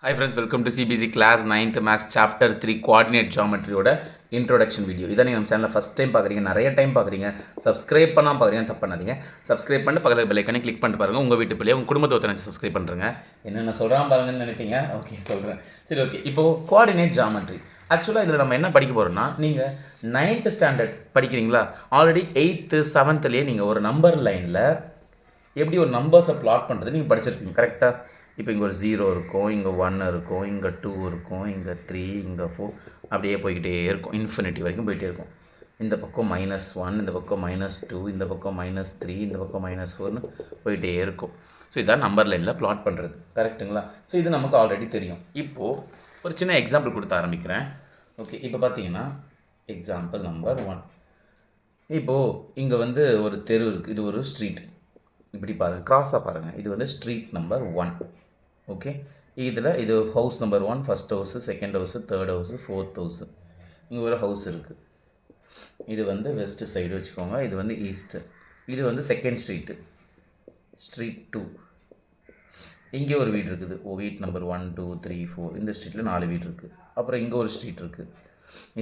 Hi friends, welcome to CBC class 9th Max chapter 3 coordinate geometry ஓட introduction video. இதை நீங்கள் நம்ம சேனலில் ஃபஸ்ட் டைம் பார்க்குறீங்க, நிறைய டைம் பார்க்குறீங்க, சப்ஸ்கிரைப் பண்ணாமல் பார்க்குறீங்க, தப்பு பண்ணாதீங்க. சப்ஸ்கிரைப் பண்ணிட்டு பக்கத்தில் பெல்லைக்கானே கிளிக் பண்ணிட்டு பாருங்கள். உங்கள் வீட்டு பிள்ளைய உங்கள் குடும்பத்தை ஒருத்தர் சப்ஸ்கிரைப் பண்ணுறேங்க. என்னென்ன சொல்கிறான் பாருங்கன்னு நினைப்பீங்க. ஓகே சொல்கிறேன். சரி ஓகே, இப்போது கோஆர்டினேட் ஜாமெட்ரி. ஆக்சுவலாக இதில் நம்ம என்ன படிக்க போகிறோம்னா, நீங்கள் 9th ஸ்டாண்டர்ட் படிக்கிறீங்களா, ஆல்ரெடி 8th 7thலேயே நீங்கள் ஒரு நம்பர் லைனில் எப்படி ஒரு நம்பர்ஸை ப்ளாட் பண்ணுறது நீங்கள் படிச்சிருக்கீங்க கரெக்டாக. இப்போ இங்கே ஒரு 0 இருக்கும், இங்கே 1 இருக்கும், இங்கே 2 இருக்கும், இங்கே 3, இங்கே 4, அப்படியே போய்கிட்டே இருக்கும், இன்ஃபினிட்டி வரைக்கும் போயிட்டே இருக்கும். இந்த பக்கம் -1, இந்த பக்கம் -2, இந்த பக்கம் -3, இந்த பக்கம் -4ன்னு போயிட்டே இருக்கும். ஸோ இதான் நம்பர் லைனில் ப்ளாட் பண்ணுறது கரெக்டுங்களா. ஸோ இது நமக்கு ஆல்ரெடி தெரியும். இப்போது ஒரு சின்ன எக்ஸாம்பிள் கொடுத்து ஆரம்பிக்கிறேன். ஓகே, இப்போ பார்த்தீங்கன்னா எக்ஸாம்பிள் நம்பர் 1. இப்போது இங்கே வந்து ஒரு தெரு இருக்குது, இது ஒரு ஸ்ட்ரீட். இப்படி பாருங்கள், க்ராஸாக பாருங்கள், இது வந்து ஸ்ட்ரீட் நம்பர் 1. ஓகே, இதில் இது house number 1, first house, second house, third house, fourth house. இங்கே ஒரு ஹவுஸ் இருக்குது. இது வந்து வெஸ்ட் சைடு வச்சுக்கோங்க, இது வந்து ஈஸ்ட்டு. இது வந்து செகண்ட் ஸ்ட்ரீட்டு, ஸ்ட்ரீட் 2. இங்கே ஒரு வீடு இருக்குது, வீட் நம்பர் 1 2 3 4. இந்த ஸ்ட்ரீட்டில் 4 வீடு இருக்குது. அப்புறம் இங்கே ஒரு ஸ்ட்ரீட் இருக்குது,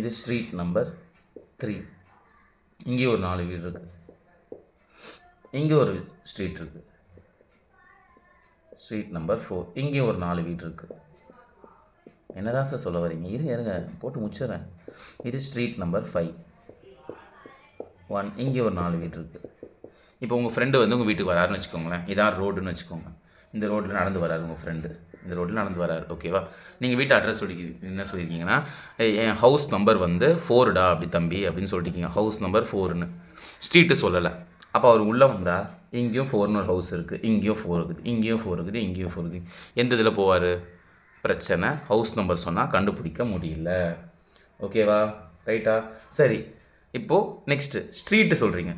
இது ஸ்ட்ரீட் நம்பர் 3. இங்கே ஒரு 4 வீடு இருக்குது. இங்கே ஒரு ஸ்ட்ரீட் இருக்குது, ஸ்ட்ரீட் நம்பர் 4. இங்கே ஒரு 4 வீடு இருக்குது. என்ன தான் சார் சொல்ல வரீங்க? இருங்க போட்டு முடிச்சிடுறேன். இது ஸ்ட்ரீட் நம்பர் 5 1. இங்கே ஒரு 4 வீடு இருக்குது. இப்போ உங்கள் ஃப்ரெண்டு வந்து உங்கள் வீட்டுக்கு வராருன்னு வச்சுக்கோங்களேன். இதான் ரோடுன்னு வச்சுக்கோங்க. இந்த ரோட்டில் நடந்து வராரு உங்கள் ஃப்ரெண்டு, இந்த ரோட்டில் நடந்து வராரு. ஓகேவா, நீங்கள் வீட்டு அட்ரஸ் என்ன சொல்லியிருக்கீங்கன்னா, என் ஹவுஸ் நம்பர் வந்து 4டா அப்படி தம்பி அப்படின்னு சொல்லியிருக்கீங்க. ஹவுஸ் நம்பர் 4ன்னு ஸ்ட்ரீட்டு சொல்லலை. அப்போ அவர் உள்ளே வந்தால் இங்கேயும் 4ன்னு ஒரு ஹவுஸ் இருக்குது, இங்கேயும் 4 இருக்குது, இங்கேயும் 4 இருக்குது, இங்கேயும் 4 இருக்குது. எந்த இதில் போவார்? பிரச்சனை, ஹவுஸ் நம்பர் சொன்னால் கண்டுபிடிக்க முடியல. ஓகேவா, ரைட்டா? சரி, இப்போது நெக்ஸ்ட்டு ஸ்ட்ரீட்டு சொல்கிறீங்க.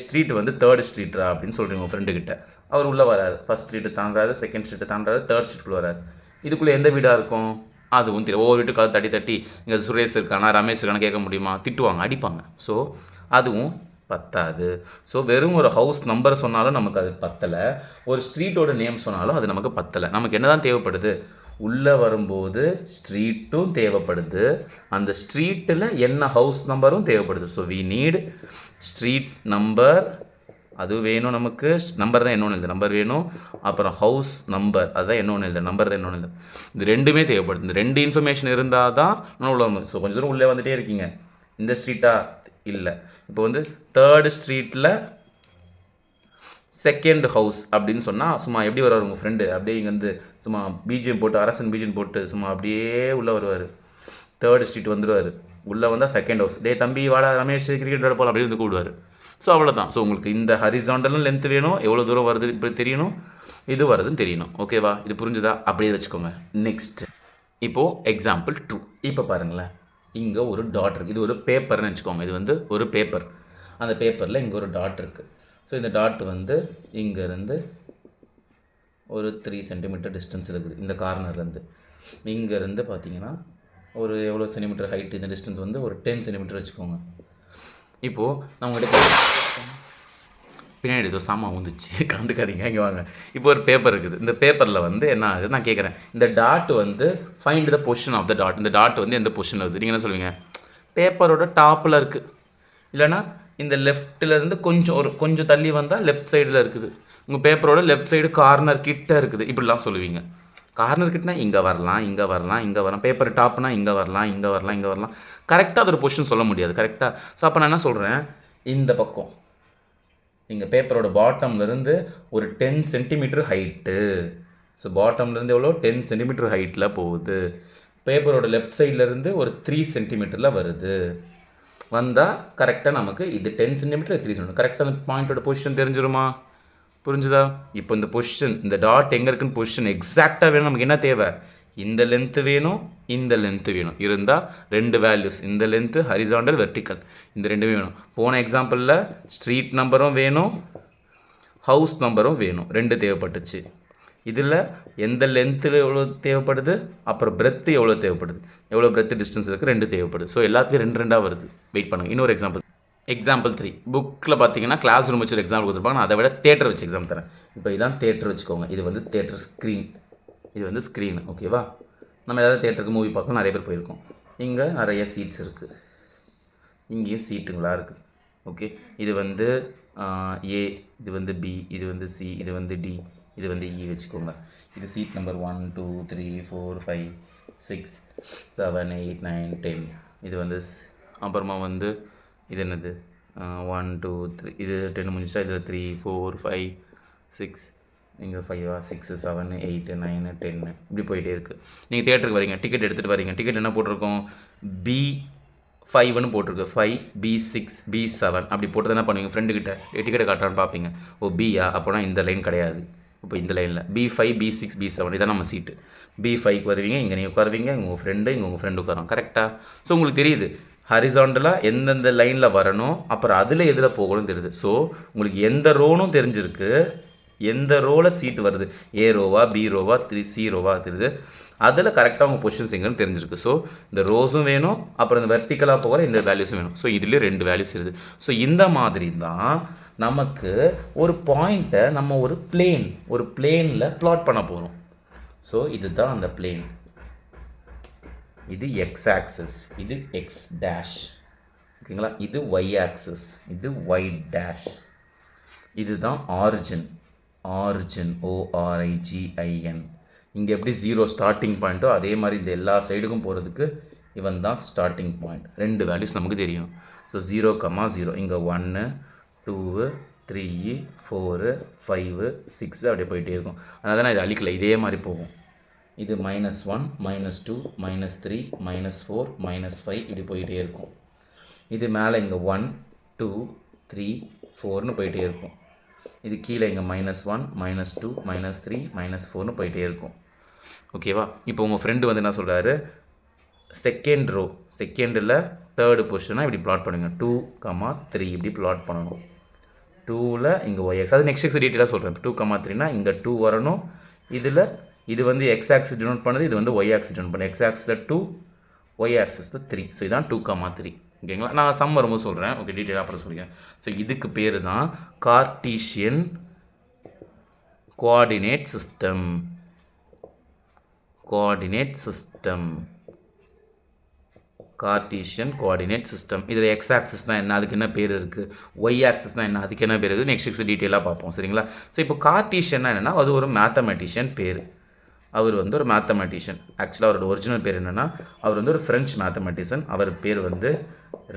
ஸ்ட்ரீட்டு வந்து 3rd ஸ்ட்ரீட்டா அப்படின்னு சொல்கிறீங்க உங்கள் ஃப்ரெண்டுக்கிட்ட. அவர் உள்ளே வராரு, ஃபஸ்ட் ஸ்ட்ரீட்டு தாண்டாரு, செகண்ட் ஸ்ட்ரீட்டு தாண்டாரு, 3rd ஸ்ட்ரீட்டுக்குள்ளே வராரு. இதுக்குள்ளே எந்த வீடாக இருக்கும்? அதுவும் தெரியும். ஒவ்வொரு வீட்டுக்கு தட்டி தட்டி இங்கே சுரேஷ் இருக்கானா ரமேஷ் இருக்கானா கேட்க முடியுமா? திட்டுவாங்க, அடிப்பாங்க. ஸோ அதுவும் பத்தாது. ஸோ வெறும் ஒரு ஹவுஸ் நம்பர் சொன்னாலும் நமக்கு அது பத்தலை, ஒரு ஸ்ட்ரீட்டோட நேம் சொன்னாலும் அது நமக்கு பத்தலை. நமக்கு என்ன தான் தேவைப்படுது? உள்ளே வரும்போது ஸ்ட்ரீட்டும் தேவைப்படுது, அந்த ஸ்ட்ரீட்டில் என்ன ஹவுஸ் நம்பரும் தேவைப்படுது. So we need street number, அது வேணும் நமக்கு. நம்பர் தான் என்னொன்று இல்லை, நம்பர் வேணும். அப்புறம் ஹவுஸ் நம்பர், அதுதான் என்னொன்று இல்லை, நம்பர் தான் என்னொன்று இல்லை. இது ரெண்டுமே தேவைப்படுது. இந்த 2 இன்ஃபர்மேஷன் இருந்தால் தான் நான் உள்ள வரும். ஸோ கொஞ்சம் தூரம் உள்ளே வந்துகிட்டே இருக்கீங்க. இந்த ஸ்ட்ரீட்டாக இல்லை, இப்போ வந்து 3rd ஸ்ட்ரீட்டில் செகண்ட் ஹவுஸ் அப்படின்னு சொன்னால் சும்மா எப்படி வருவார் உங்கள் ஃப்ரெண்டு? அப்படியே இங்கே வந்து சும்மா பிஜிஎம் போட்டு, அரசன் பிஜிஎம் போட்டு சும்மா அப்படியே உள்ளே வருவார். 3rd ஸ்ட்ரீட் வந்துடுவார். உள்ளே வந்தால் செகண்ட் ஹவுஸ். டே தம்பி வாடா ரமேஷ் கிரிக்கெட் விளையாட போகலாம் அப்படின்னு வந்து கூடுவார். ஸோ அவ்வளோதான். ஸோ உங்களுக்கு இந்த ஹரிசாண்டலும் லென்த் வேணும், எவ்வளோ தூரம் வருது இப்படி தெரியணும், இது வருதுன்னு தெரியணும். ஓகேவா, இது புரிஞ்சுதா? அப்படியே வச்சுக்கோங்க. நெக்ஸ்ட், இப்போது எக்ஸாம்பிள் 2. இப்போ பாருங்களேன், இங்கே ஒரு டாட் இருக்குது. இது ஒரு பேப்பர்னு வச்சுக்கோங்க. இது வந்து ஒரு பேப்பர். அந்த பேப்பரில் இங்கே ஒரு டாட் இருக்குது. ஸோ இந்த டாட் வந்து இங்கேருந்து ஒரு 3 சென்டிமீட்டர் டிஸ்டன்ஸ் இருக்குது. இந்த கார்னர்லேருந்து இங்கேருந்து பார்த்தீங்கன்னா ஒரு எவ்வளோ சென்டிமீட்டர் ஹைட்? இந்த டிஸ்டன்ஸ் வந்து ஒரு 10 சென்டிமீட்டர் வச்சுக்கோங்க. இப்போது நான் உங்கள்கிட்ட பின்னாடி ஏதோ சாமான் வந்துச்சு, கண்டுக்காதீங்க, இங்கே வாங்க. இப்போ ஒரு பேப்பர் இருக்குது. இந்த பேப்பரில் வந்து என்ன ஆகுது நான் கேட்குறேன். இந்த டாட் வந்து find the position of the dot. இந்த டாட் வந்து எந்த பொசிஷனில் இருக்குது? நீங்கள் என்ன சொல்லுவீங்க? பேப்பரோட டாப்பில் இருக்குது, இல்லைனா இந்த லெஃப்ட்டிலேருந்து கொஞ்சம் தள்ளி வந்தால் லெஃப்ட் சைடில் இருக்குது. உங்கள் பேப்பரோட லெஃப்ட் சைடு கார்னர் கிட்ட இருக்குது, இப்படிலாம் சொல்லுவீங்க. கார்னர் கிட்டனா இங்கே வரலாம், இங்கே வரலாம், இங்கே வரலாம். பேப்பர் டாப்னா இங்கே வரலாம், இங்கே வரலாம், இங்கே வரலாம். கரெக்டாக அதோட பொசிஷன் சொல்ல முடியாது கரெக்டாக. ஸோ அப்போ நான் என்ன சொல்கிறேன், இந்த பக்கம் இங்கே பேப்பரோட பாட்டம்லேருந்து ஒரு 10 சென்டிமீட்டர் ஹைட்டு. ஸோ பாட்டம்லேருந்து எவ்வளோ? 10 சென்டிமீட்டர் ஹைட்டில் போகுது. பேப்பரோட லெஃப்ட் சைட்லேருந்து ஒரு 3 சென்டிமீட்டரில் வருது. வந்தால் கரெக்டாக நமக்கு இது 10 சென்டிமீட்டர் 3 சென்டிமீட்டர் கரெக்டாக அந்த பாயிண்ட்டோட பொசிஷன் தெரிஞ்சிருமா? புரிஞ்சுதா? இப்போ இந்த பொசிஷன், இந்த டாட் எங்கே இருக்குன்னு பொசிஷன் எக்ஸாக்டாக வேணும். நமக்கு என்ன தேவை? இந்த லென்த்து வேணும், இந்த லென்த்து வேணும். இருந்தால் 2 வேல்யூஸ், இந்த லென்த்து ஹரிசாண்டல் வெர்டிக்கல், இந்த 2மே வேணும். போன எக்ஸாம்பிளில் ஸ்ட்ரீட் நம்பரும் வேணும், ஹவுஸ் நம்பரும் வேணும், 2 தேவைப்பட்டுச்சு. இதில் எந்த லென்த்தில் எவ்வளோ தேவைப்படுது, அப்புறம் பிரெத்து எவ்வளோ தேவைப்படுது, எவ்வளோ பிரெத்து டிஸ்டன்ஸ் இருக்குது, 2 தேவைப்படுது. ஸோ எல்லாத்துலேயும் 2 2ஆக வருது. வெயிட் பண்ணுங்கள், இன்னொரு எக்ஸாம்பிள் 3. புக்கில் பார்த்தீங்கன்னா கிளாஸ் ரூம் வச்சு ஒரு எக்ஸாம்பிள் கொடுத்துருப்பாங்க. நான் அதை விட தேட்டர் வச்சு எக்ஸாம் தரேன். இப்போ இதான் தேட்டர் வச்சுக்கோங்க. இது வந்து தேட்டர் ஸ்க்ரீன், இது வந்து ஸ்க்ரீனு. ஓகேவா? நம்ம எல்லோரும் தியேட்டருக்கு மூவி பார்க்கலாம், நிறைய பேர் போயிருக்கோம். இங்கே நிறைய சீட்ஸ் இருக்குது, இங்கேயும் சீட்டுங்களா இருக்குது. ஓகே, இது வந்து ஏ, இது வந்து பி, இது வந்து சி, இது வந்து டி, இது வந்து இ வச்சுக்கோங்க. இது சீட் நம்பர் 1 2 3 4 5 6 7 8 9 10. இது வந்து அப்புறமா வந்து இது என்னது 1 2 3, இது 10 முடிஞ்சிச்சா, இதில் 3 4 5 6, இங்கே 5 6 7 8 9 10 இப்படி போயிட்டே இருக்குது. நீங்கள் தியேட்டருக்கு வரீங்க, டிக்கெட் எடுத்துகிட்டு வரீங்க. டிக்கெட் என்ன போட்டிருக்கோம்? B5ன்னு போட்டிருக்கு. 5 B6 B7 அப்படி போட்டு என்ன பண்ணுவீங்க? ஃப்ரெண்டுக்கிட்ட டிக்கெட்டை காட்டுறான்னு பார்ப்பீங்க. ஓ பியா, அப்போனா இந்த லைன் கிடையாது. இப்போ இந்த லைனில் B5 B6 B7 இதான் நம்ம சீட்டு. B5க்கு வருவீங்க, இங்கே நீங்கள் உட்காருவீங்க, இங்கே உங்கள் ஃப்ரெண்டு, இங்கே உங்கள் ஃப்ரெண்டு உட்காரும். கரெக்டாக? ஸோ உங்களுக்கு தெரியுது ஹரிசாண்டலாக எந்தெந்த லைனில் வரணும், அப்புறம் அதில் எதில் போகணும்னு தெரியுது. ஸோ உங்களுக்கு எந்த ரோனும் தெரிஞ்சிருக்கு, எந்த ரோவில் சீட்டு வருது, ஏ ரோவா பி ரோவா சி ரோவா தெரியுது, அதில் கரெக்டாக உங்கள் பொசிஷன்ஸ் எங்கன்னு தெரிஞ்சிருக்கு. ஸோ இந்த ரோஸும் வேணும், அப்புறம் இந்த வெர்டிக்கலாக போகிற இந்த வேல்யூஸும் வேணும். ஸோ இதுலேயும் 2 வேல்யூஸ் இருக்குது. ஸோ இந்த மாதிரி தான் நமக்கு ஒரு பாயிண்ட்டை நம்ம ஒரு பிளேனில் பிளாட் பண்ண போகிறோம். ஸோ இதுதான் அந்த பிளேன். இது எக்ஸ் ஆக்சிஸ், இது எக்ஸ் டேஷ். ஓகேங்களா? இது ஒய் ஆக்சிஸ், இது ஒய் டேஷ். இதுதான் ஆரிஜின், ORIGIN. இங்கே எப்படி 0 ஸ்டார்டிங் பாயிண்ட்டோ அதே மாதிரி இந்த எல்லா சைடுக்கும் போகிறதுக்கு இவன் தான் ஸ்டார்டிங் பாயிண்ட். 2 வேல்யூஸ் நமக்கு தெரியும். ஸோ 0, 0 இங்கே 1 2 3 4 5 6 அப்படியே போயிட்டே இருக்கும். அதனால தான் நான் இது அழிக்கல, இதே மாதிரி போகும். இது -1 -2 -3 -4 -5 இப்படி போயிட்டே இருக்கும். இது மேலே இங்கே 1 2 3 4ன்னு போயிட்டே இருக்கும். இது கீழே இங்கே -1 -2 -3 -4ன்னு போயிட்டே இருக்கும். ஓகேவா? இப்போ உங்கள் ஃப்ரெண்டு வந்து என்ன சொல்கிறாரு, செகண்ட் ரோ, செகண்டில் தேர்டு பொசிஷனாக இப்படி பிளாட் பண்ணுங்கள். 2, 3 இப்படி பிளாட் பண்ணணும். 2ல் இங்கே ஒய்எக்ஸ், அது நெக்ஸ்ட் எக்ஸ் டீட்டெயிலாக சொல்கிறேன். 2, 3னா இங்கே 2 வரணும். இதில் இது வந்து எக்ஸ் ஆக்சிஸ் டினோட் பண்ணுது, இது வந்து ஒய் ஆக்சிஸ் டினோட் பண்ணுது. எக்ஸ் ஆக்சிஸில் 2, ஒய் ஆக்சிஸில் 3. ஸோ இதான் 2, 3. ஓகேங்களா? நான் சம் வரும்போது சொல்கிறேன். ஓகே, டீட்டெயிலாக அப்புறம் சொல்கிறேன். ஸோ இதுக்கு பேர் தான் Cartesian coordinate system. Cartesian coordinate system. இதில் எக்ஸ் ஆக்சிஸ் தான் என்ன, அதுக்கு என்ன பேர் இருக்குது, ஒய் ஆக்சிஸ் தான் என்ன, அதுக்கு என்ன பேர் இருக்குது, நெக்ஸ்ட் டீட்டெயிலாக பார்ப்போம். சரிங்களா? ஸோ இப்போ கார்ட்டீசியன்னா என்னென்னா, அது ஒரு மேத்தமெட்டிஷியன் பேர். அவர் வந்து ஒரு மேத்தமெட்டிஷியன். ஆக்சுவலாக அவரோட ஒரிஜினல் பேர் என்னென்னா, அவர் வந்து ஒரு ஃப்ரெஞ்ச் மேத்தமெட்டிஷியன். அவர் பேர் வந்து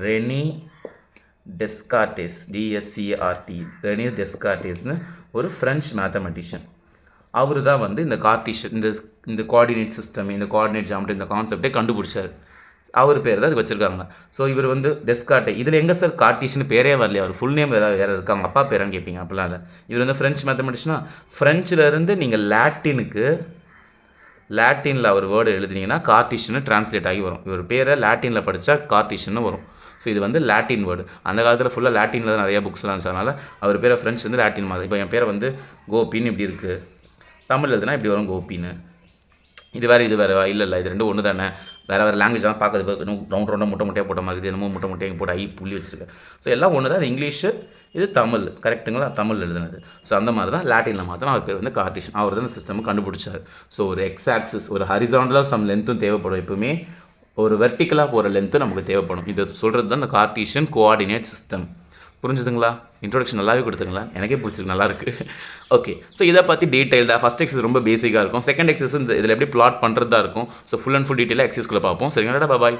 ரெனி டெஸ்கார்டேஸ், DSCART, ரெனி டெஸ்கார்டேஸ்னு ஒரு ஃப்ரெஞ்ச் மேத்தமெட்டிஷியன். அவர் தான் வந்து இந்த கார்ட்டீசியன், இந்த கோஆர்டினேட் சிஸ்டம், இந்த கோஆர்டினேட் ஜாமெட்ரி, இந்த கான்செப்டே கண்டுபிடிச்சார். அவர் பேர் தான் அது வச்சுருக்காங்க. ஸோ இவர் வந்து டெஸ்கார்ட்டே. இதில் எங்கே சார் கார்ட்டீசியன் பேரே வரலையே, அவர் ஃபுல் நேம் ஏதாவது வேறு இருக்காங்க, அப்பா பேரான்னு கேட்பீங்க. அப்படிலாம் இல்லை. இவர் வந்து ஃப்ரெஞ்ச் மேத்தமெட்டிஷனா, ஃப்ரெஞ்சிலேருந்து நீங்கள் லாட்டினில் அவர் வேர்டு எழுதினீங்கன்னா கார்ட்டீசியன்னு டிரான்ஸ்லேட் ஆகி வரும். இவர் பேரை லாட்டினில் படித்தா கார்ட்டீசியன்னு வரும். ஸோ இது வந்து லாட்டின் வேர்டு. அந்த காலத்தில் ஃபுல்லாக லாட்டினில் தான் நிறையா புக்ஸ்லாம் இருந்துச்சு. அதனால் அவர் பேரை ஃப்ரெண்ட்ஸ் வந்து லாட்டின் மாதிரி. இப்போ என் பேரை வந்து கோபின்னு இப்படி இருக்குது, தமிழ் எழுதுனா இப்படி வரும் கோபின்னு. இது வேறு இது வேறு இல்லை, இது 2 ஒன்று தானே. வேறு லாங்குவேஜ் தான் பார்க்கறது, ரவுண்டாக முட்டையாக போட்ட மாதிரி, என்னமோ முட்டையாக போட்டு ஐ புள்ளி வச்சுருக்கேன். ஸோ எல்லாம் ஒன்று தான். இது இங்கிலீஷு, இது தமிழ். கரெக்டுங்களா? தமிழ் எழுதுனது. ஸோ அந்த மாதிரி தான் லாட்டினில் மாற்றினா அவர் பேர் வந்து கார்ட்டீசியன். அவர் தான் இந்த சிஸ்டம் கண்டுபிடிச்சார். ஸோ ஒரு எக்ஸ் ஆக்சிஸ், ஒரு ஹரிசாண்டலாக சம் லென்த்தும் தேவைப்படும். எப்பவுமே ஒரு வெர்டிக்கலாக போகிற லென்த்தும் நமக்கு தேவைப்படும். இது சொல்கிறது தான் இந்த கார்ட்டீசியன் கோஆர்டினேட் சிஸ்டம். புரிஞ்சுதுங்களா? இன்ட்ரோடக்ஷன் நல்லாவே கொடுத்துங்களா? எனக்கே பிடிச்சிருக்கு, நல்லாயிருக்கு. ஓகே, ஸோ இதை பற்றி டீட்டெயில்டாக ஃபஸ்ட் எக்ஸஸ் ரொம்ப பேசிக்காக இருக்கும். செகண்ட் எக்ஸஸ் இதில் எப்படி பிளாட் பண்ணுறதா இருக்கும். ஸோ ஃபுல் அண்ட் ஃபுல் டீட்டெயிலாக எக்ஸஸ்க்குள்ளே பார்ப்போம். சரிங்களா? பாய்.